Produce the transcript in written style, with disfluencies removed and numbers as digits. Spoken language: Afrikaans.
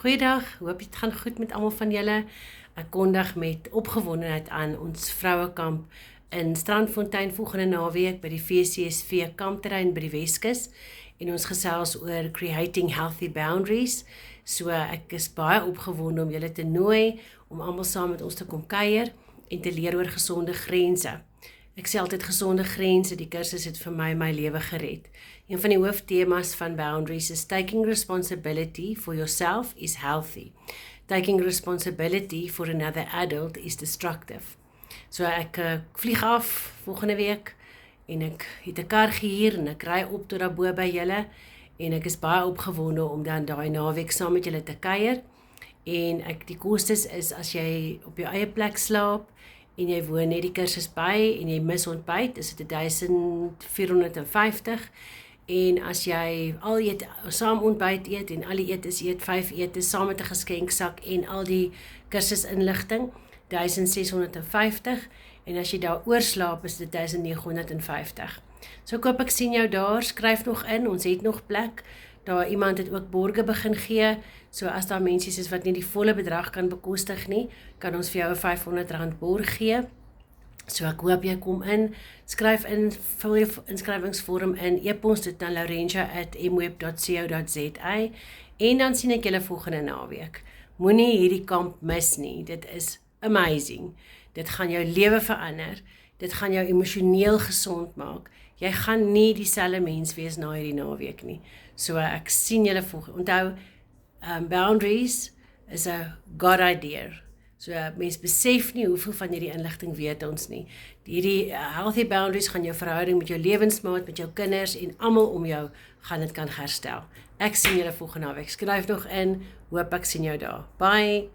Goeiedag, hoop dit gaan goed met almal van julle. Ek kondig met opgewondenheid aan ons vrouekamp in Strandfontein volgende naweek by die VCSV kampterrein by die Weskus en ons gesels oor creating healthy boundaries. So ek is baie opgewonde om julle te nooi om almal saam met ons te kom kuier en te leer oor gesonde grense. Ek sê altyd gesonde grense, die kursus het vir my lewe gered. Een van die hooftemas van boundaries is taking responsibility for yourself is healthy. Taking responsibility for another adult is destructive. So ek vlieg af volgende week en ek het 'n kar gehuur en ek ry op tot daarbo by julle en ek is baie opgewonde om dan daai naweek saam met julle te kuier. En die kostes is as jy op jou eie plek slaap en jy woon net die kursus by en jy mis ontbyt, is dit 1450. En as jy al saam ontbyt eet en al die eet 5 etes saam met 'n geskenksak en al die kursusinligting, 1650. En as jy daar oorslaap is dit 1950. So ek hoop ek sien jou daar, skryf nog in, ons het nog plek. Daar iemand het ook borge begin gee, so as daar mense is wat nie die volle bedrag kan bekostig nie, kan ons vir jou 'n R500 borg gee. So ek hoop jy kom in, skryf in, vul jou inskrywingsvorm in, e-pos dit na laurentia@mweb.co.za en dan sien ek julle volgende naweek. Moenie hierdie kamp mis nie, dit is amazing. Dit gaan jou lewe verander, dit gaan jou emosioneel gesond maak. Jy gaan nie dieselfde mens wees na hierdie naweek nie. So ek sien julle volgende. Onthou, boundaries is a God idea. So mens besef nie hoeveel van hierdie inligting weet ons nie. Hierdie healthy boundaries gaan jou verhouding met jou lewensmaat, met jou kinders en almal om jou gaan dit kan herstel. Ek sien julle volgende naweek. Skryf nog in, hoop ek sien jou daar. Bye!